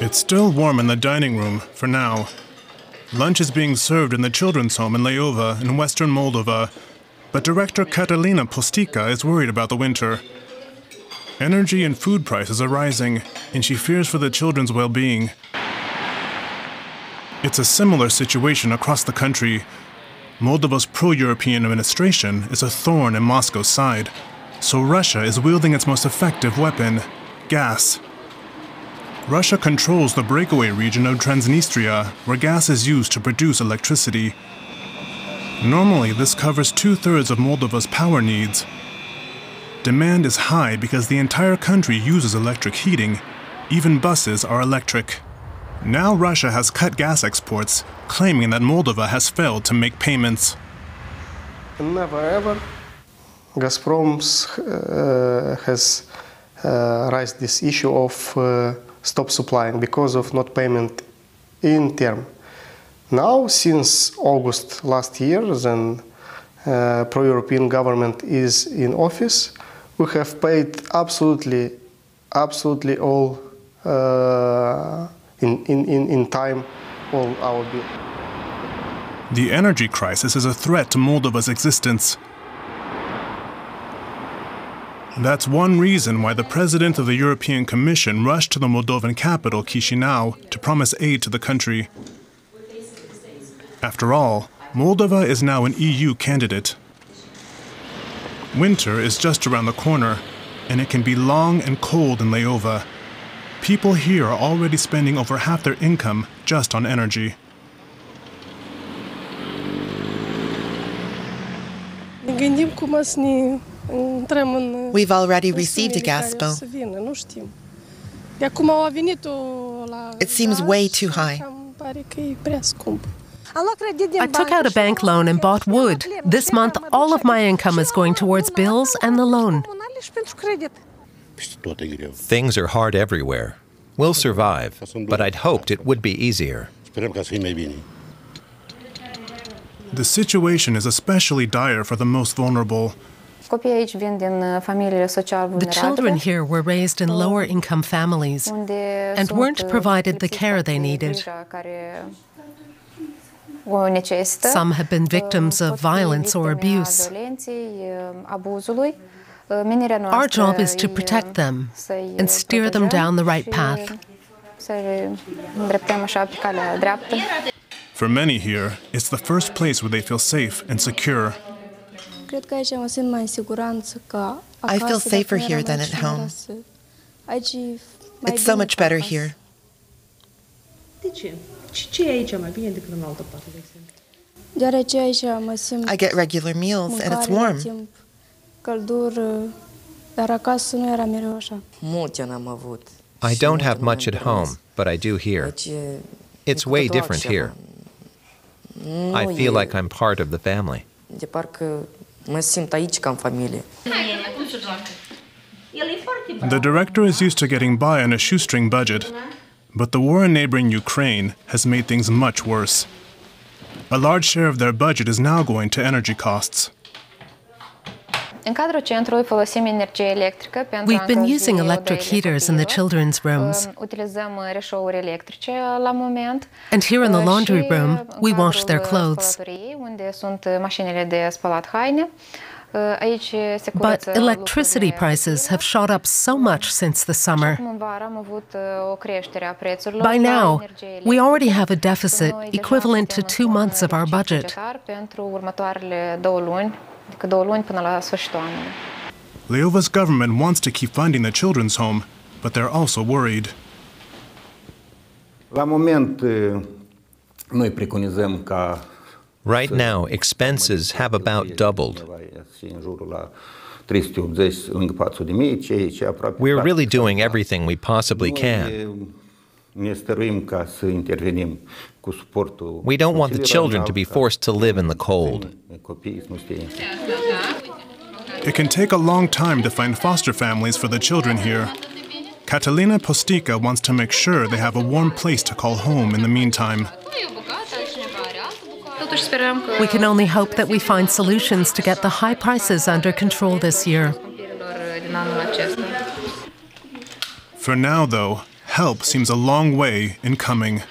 It's still warm in the dining room, for now. Lunch is being served in the children's home in Leova, in western Moldova, but director Catalina Postica is worried about the winter. Energy and food prices are rising, and she fears for the children's well-being. It's a similar situation across the country. Moldova's pro-European administration is a thorn in Moscow's side, so Russia is wielding its most effective weapon, gas. Russia controls the breakaway region of Transnistria, where gas is used to produce electricity. Normally, this covers 2/3 of Moldova's power needs. Demand is high because the entire country uses electric heating. Even buses are electric. Now Russia has cut gas exports, claiming that Moldova has failed to make payments. Never ever Gazprom has raised this issue of stop supplying because of not payment in term. Now, since August last year, then pro-European government is in office, we have paid absolutely all in time all our bill. The energy crisis is a threat to Moldova's existence. That's one reason why the president of the European Commission rushed to the Moldovan capital, Chisinau, to promise aid to the country. After all, Moldova is now an EU candidate. Winter is just around the corner, and it can be long and cold in Leova. People here are already spending over half their income just on energy. We've already received a gas bill. It seems way too high. I took out a bank loan and bought wood. This month, all of my income is going towards bills and the loan. Things are hard everywhere. We'll survive, but I'd hoped it would be easier. The situation is especially dire for the most vulnerable. The children here were raised in lower-income families and weren't provided the care they needed. Some have been victims of violence or abuse. Our job is to protect them and steer them down the right path. For many here, it's the first place where they feel safe and secure. I feel safer here than at home. It's so much better here. I get regular meals and it's warm. I don't have much at home, but I do here. It's way different here. I feel like I'm part of the family. The director is used to getting by on a shoestring budget, but the war in neighboring Ukraine has made things much worse. A large share of their budget is now going to energy costs. We've been using electric heaters in the children's rooms. And here in the laundry room, we wash their clothes. But electricity prices have shot up so much since the summer. By now, we already have a deficit equivalent to 2 months of our budget. Leova's government wants to keep funding the children's home, but they're also worried. Right now, expenses have about doubled. We're really doing everything we possibly can. We don't want the children to be forced to live in the cold. It can take a long time to find foster families for the children here. Catalina Postica wants to make sure they have a warm place to call home in the meantime. We can only hope that we find solutions to get the high prices under control this year. For now, though, help seems a long way in coming.